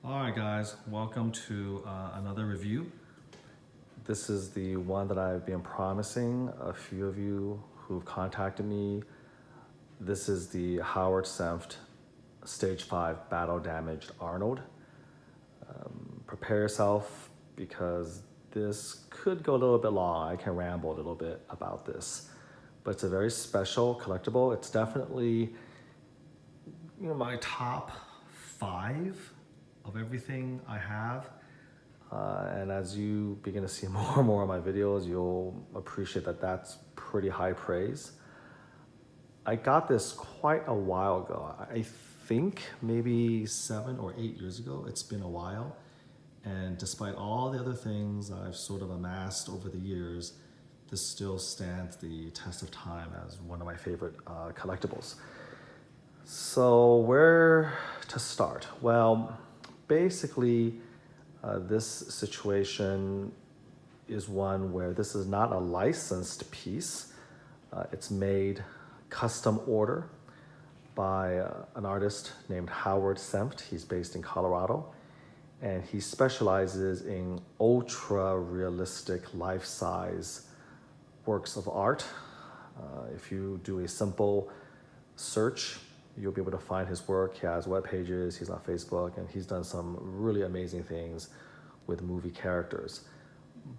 All right, guys, welcome to another review. This is the one that I've been promising a few of you who've contacted me. This is the Howard Senft Stage 5 Battle Damaged Arnold. Prepare yourself because this could go a little bit long. I can ramble a little bit about this, but it's a very special collectible. It's definitely my top 5 of everything I have. And as you begin to see more and more of my videos, you'll appreciate that that's pretty high praise. I got this quite a while ago. I think maybe 7 or 8 years ago. It's been a while. And despite all the other things I've sort of amassed over the years, this still stands the test of time as one of my favorite collectibles. So where to start? Well, basically, this situation is one where this is not a licensed piece. It's made custom order by an artist named Howard Senft. He's based in Colorado, and he specializes in ultra realistic life-size works of art. If you do a simple search, you'll be able to find his work. He has web pages, he's on Facebook, and he's done some really amazing things with movie characters.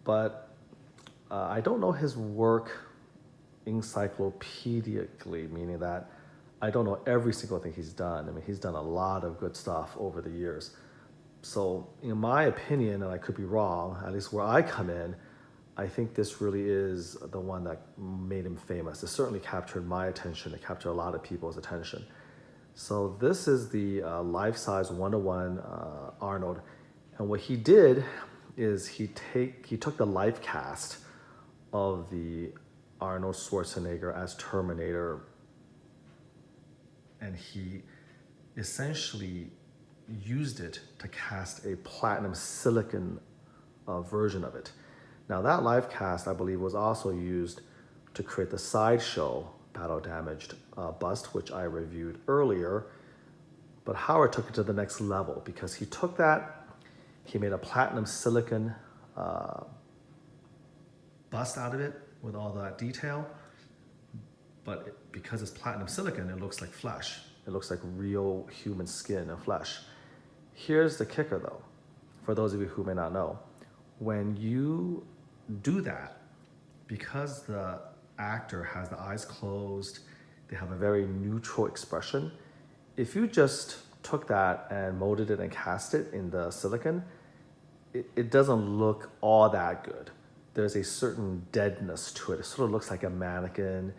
But I don't know his work encyclopedically, meaning that I don't know every single thing he's done. I mean, he's done a lot of good stuff over the years. So in my opinion, and I could be wrong, at least where I come in, I think this really is the one that made him famous. It certainly captured my attention. It captured a lot of people's attention. So this is the life-size 1:1 Arnold. And what he did is he took the life cast of the Arnold Schwarzenegger as Terminator, and he essentially used it to cast a platinum silicon version of it. Now that live cast, I believe, was also used to create the sideshow Battle Damaged bust, which I reviewed earlier. But Howard took it to the next level because he took that, he made a platinum silicon bust out of it with all that detail. But because it's platinum silicon, it looks like flesh. It looks like real human skin and flesh. Here's the kicker though, for those of you who may not know. When you do that, because the actor has the eyes closed, they have a very neutral expression. If you just took that and molded it and cast it in the silicon, it doesn't look all that good. There's a certain deadness to it. It sort of looks like a mannequin.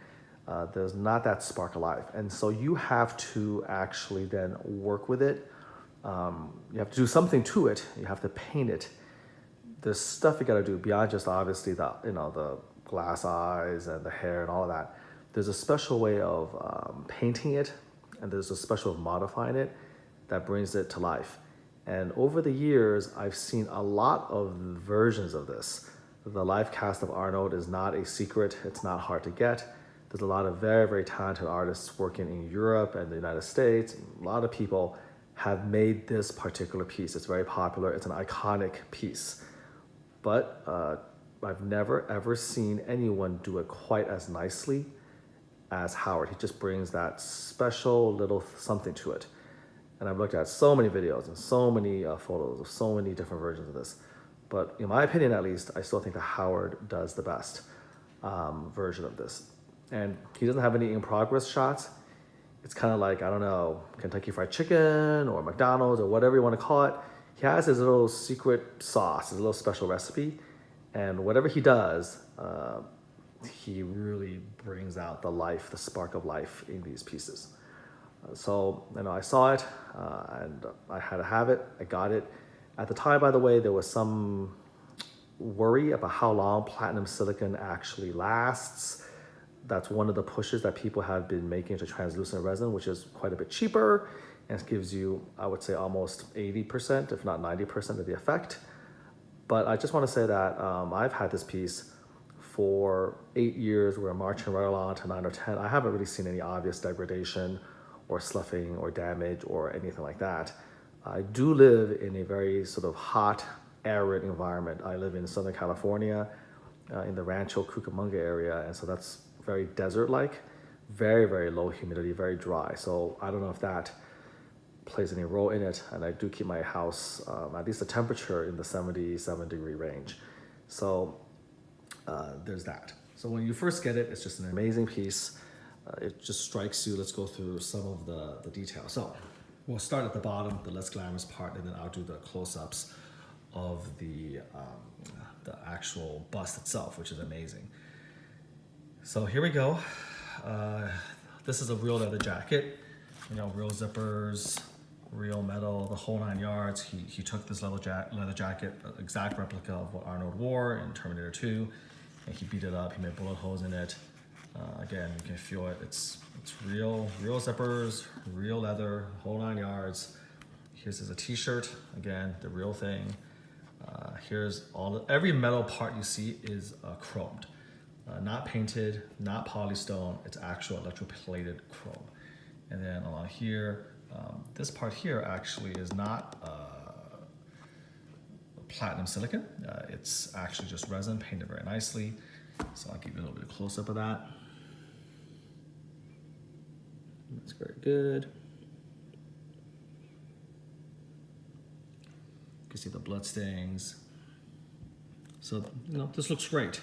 There's not that spark of life. And so you have to actually then work with it. You have to do something to it. You have to paint it. There's stuff you gotta do beyond just obviously the glass eyes and the hair and all of that. There's a special way of painting it, and there's a special way of modifying it that brings it to life. And over the years, I've seen a lot of versions of this. The live cast of Arnold is not a secret. It's not hard to get. There's a lot of very, very talented artists working in Europe and the United States. A lot of people have made this particular piece. It's very popular. It's an iconic piece. But I've never ever seen anyone do it quite as nicely as Howard. He just brings that special little something to it. And I've looked at so many videos and so many photos of so many different versions of this. But in my opinion, at least, I still think that Howard does the best version of this. And he doesn't have any in-progress shots. It's kind of like, I don't know, Kentucky Fried Chicken or McDonald's or whatever you want to call it. He has his little secret sauce, his little special recipe. And whatever he does, he really brings out the life, the spark of life in these pieces. So, I saw it and I had to have it. I got it. At the time, by the way, there was some worry about how long platinum silicon actually lasts. That's one of the pushes that people have been making to translucent resin, which is quite a bit cheaper and gives you, I would say, almost 80%, if not 90% of the effect. But I just want to say that I've had this piece for 8 years. We're marching right along to 9 or 10. I haven't really seen any obvious degradation or sloughing or damage or anything like that. I do live in a very sort of hot, arid environment. I live in Southern California, in the Rancho Cucamonga area, and so that's very desert-like, very, very low humidity, very dry. So I don't know if that plays any role in it, and I do keep my house, at least the temperature in the 77-degree range. So there's that. So when you first get it, it's just an amazing piece. It just strikes you. Let's go through some of the details. So we'll start at the bottom, the less glamorous part, and then I'll do the close-ups of the actual bust itself, which is amazing. So here we go. This is a real leather jacket, you know, real zippers, real metal, the whole 9 yards. He took this leather jacket, exact replica of what Arnold wore in Terminator 2, and he beat it up. He made bullet holes in it. Again, you can feel it. It's real zippers, real leather, whole 9 yards. Here's a t-shirt, again, the real thing. Here's every metal part you see is chromed. Not painted, not polystone, it's actual electroplated chrome. And then along here, this part here actually is not platinum silicon. It's actually just resin painted very nicely. So I'll give you a little bit of close-up of that. That's very good. You can see the blood stains. So, you know, this looks great.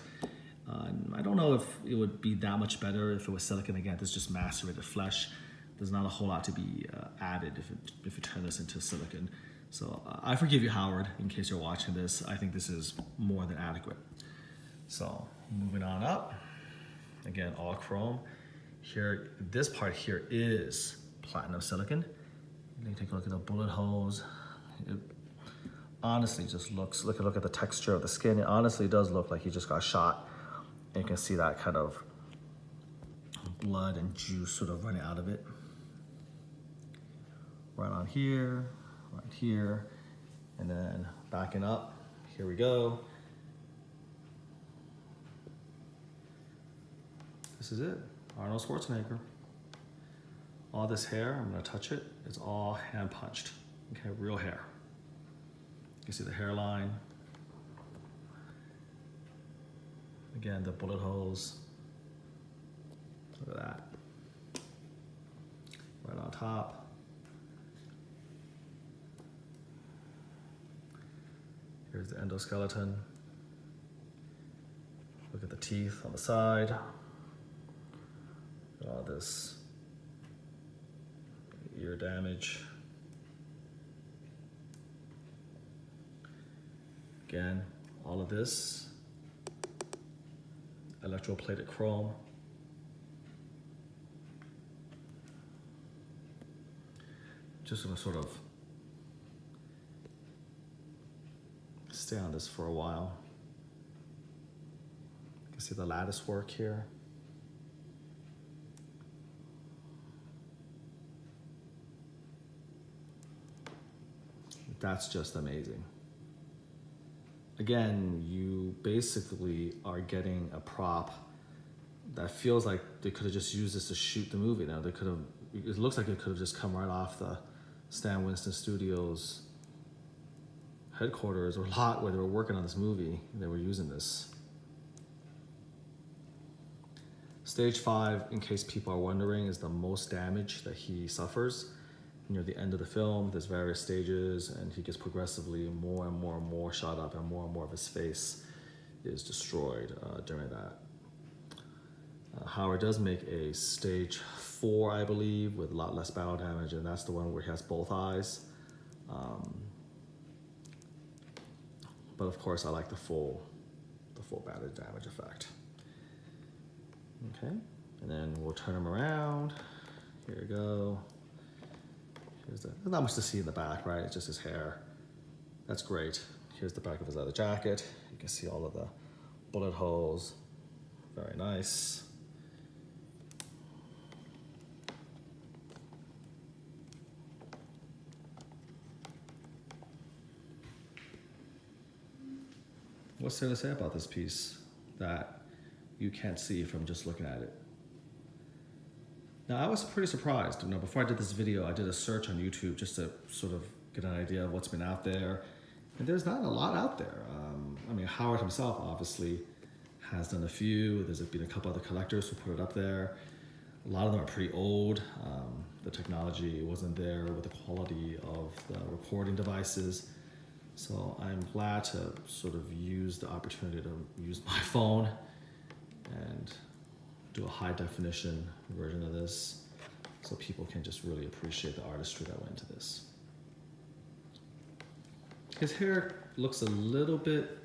I don't know if it would be that much better if it was silicon. Again, this is just macerated flesh. There's not a whole lot to be added if you turn this into silicon. So I forgive you, Howard, in case you're watching this. I think this is more than adequate. So moving on up, again, all chrome. Here, this part here is platinum silicon. You take a look at the bullet holes. It honestly just looks, look at the texture of the skin. It honestly does look like he just got shot. And you can see that kind of blood and juice sort of running out of it. Right on here, right here, and then backing up. Here we go. This is it, Arnold Schwarzenegger. All this hair, I'm gonna touch it, it's all hand punched. Okay, real hair. You can see the hairline. Again, the bullet holes. Look at that. Right on top. Here's the endoskeleton. Look at the teeth on the side. Look at all this ear damage. Again, all of this electroplated chrome. Just gonna sort of stay on this for a while. You can see the lattice work here. That's just amazing. Again, you basically are getting a prop that feels like they could have just used this to shoot the movie. Now they could have, it looks like it could have just come right off the Stan Winston Studios headquarters or lot where they were working on this movie. They were using this. Stage 5, in case people are wondering, is the most damage that he suffers. Near the end of the film, there's various stages, and he gets progressively more and more shot up, and more of his face is destroyed during that. Howard does make a stage 4, I believe, with a lot less battle damage, and that's the one where he has both eyes. But of course, I like the full battle damage effect. Okay, and then we'll turn him around. Here we go. There's not much to see in the back, right? It's just his hair. That's great. Here's the back of his leather jacket. You can see all of the bullet holes. Very nice. What's there to say about this piece that you can't see from just looking at it? Now I was pretty surprised. Before I did this video, I did a search on YouTube just to sort of get an idea of what's been out there. And there's not a lot out there. I mean, Howard himself obviously has done a few. There's been a couple other collectors who put it up there. A lot of them are pretty old. The technology wasn't there with the quality of the recording devices. So I'm glad to sort of use the opportunity to use my phone and do a high definition version of this so people can just really appreciate the artistry that went into this. His hair looks a little bit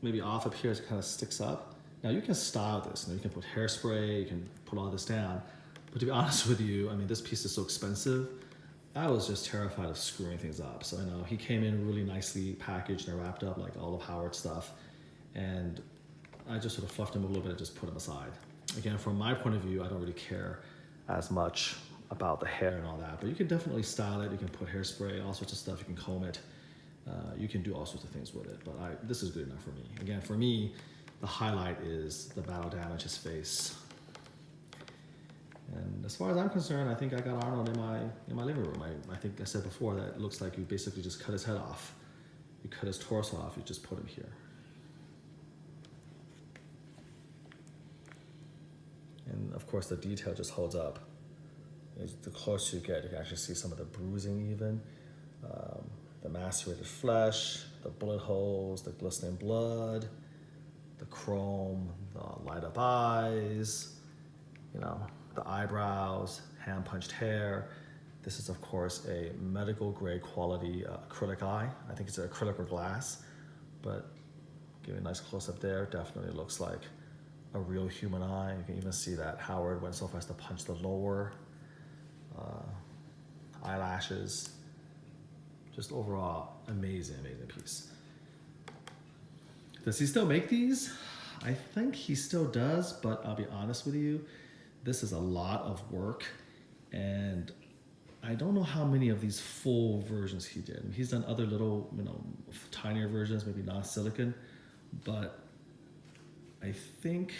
maybe off up here as it kind of sticks up. Now you can style this. You can put hairspray, you can put all this down. But to be honest with you, I mean, this piece is so expensive. I was just terrified of screwing things up. So he came in really nicely packaged and wrapped up like all of Howard's stuff. And I just sort of fluffed him a little bit and just put him aside. Again, from my point of view, I don't really care as much about the hair and all that, but you can definitely style it. You can put hairspray, all sorts of stuff. You can comb it. You can do all sorts of things with it, but this is good enough for me. Again, for me, the highlight is the battle damage his face. And as far as I'm concerned, I think I got Arnold in my living room. I think I said before that it looks like you basically just cut his head off. You cut his torso off, you just put him here. And of course the detail just holds up. The closer you get, you can actually see some of the bruising even. The macerated flesh, the bullet holes, the glistening blood, the chrome, the light up eyes, the eyebrows, hand punched hair. This is of course a medical grade quality acrylic eye. I think it's acrylic or glass, but give me a nice close up there. Definitely looks like a real human eye. You can even see that Howard went so far as to punch the lower eyelashes. Just overall, amazing, amazing piece. Does he still make these? I think he still does, but I'll be honest with you, this is a lot of work, and I don't know how many of these full versions he did. He's done other little, tinier versions, maybe non-silicon, but I think,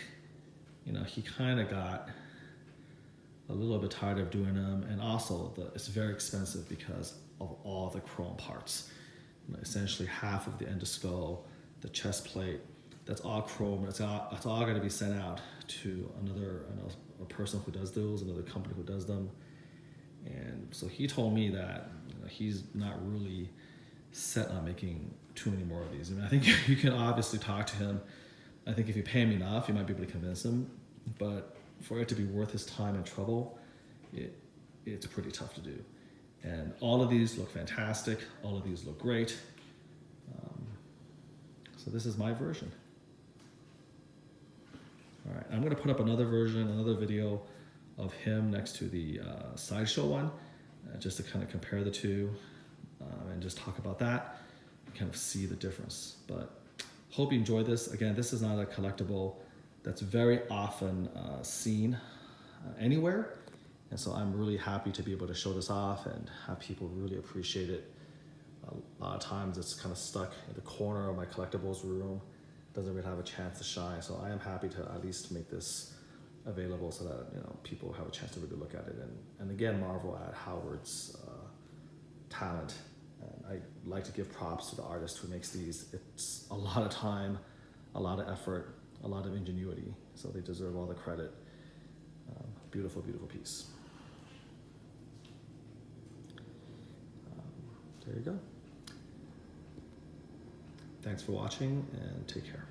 he kind of got a little bit tired of doing them, and also it's very expensive because of all the chrome parts. Essentially half of the endoskull, the chest plate, that's all chrome. It's all going to be sent out to a person who does those, another company who does them. And so he told me that he's not really set on making too many more of these. I mean, I think you can obviously talk to him. I think if you pay him enough, you might be able to convince him. But for it to be worth his time and trouble, it's pretty tough to do. And all of these look fantastic. All of these look great. So this is my version. All right, I'm gonna put up another version, another video of him next to the sideshow one, just to kind of compare the two and just talk about that, kind of see the difference. But hope you enjoyed this. Again, this is not a collectible that's very often seen anywhere. And so I'm really happy to be able to show this off and have people really appreciate it. A lot of times it's kind of stuck in the corner of my collectibles room. Doesn't really have a chance to shine. So I am happy to at least make this available so that people have a chance to really look at it and again marvel at Howard's talent. And I like to give props to the artist who makes these. It's a lot of time, a lot of effort, a lot of ingenuity. So they deserve all the credit. Beautiful, beautiful piece. There you go. Thanks for watching and take care.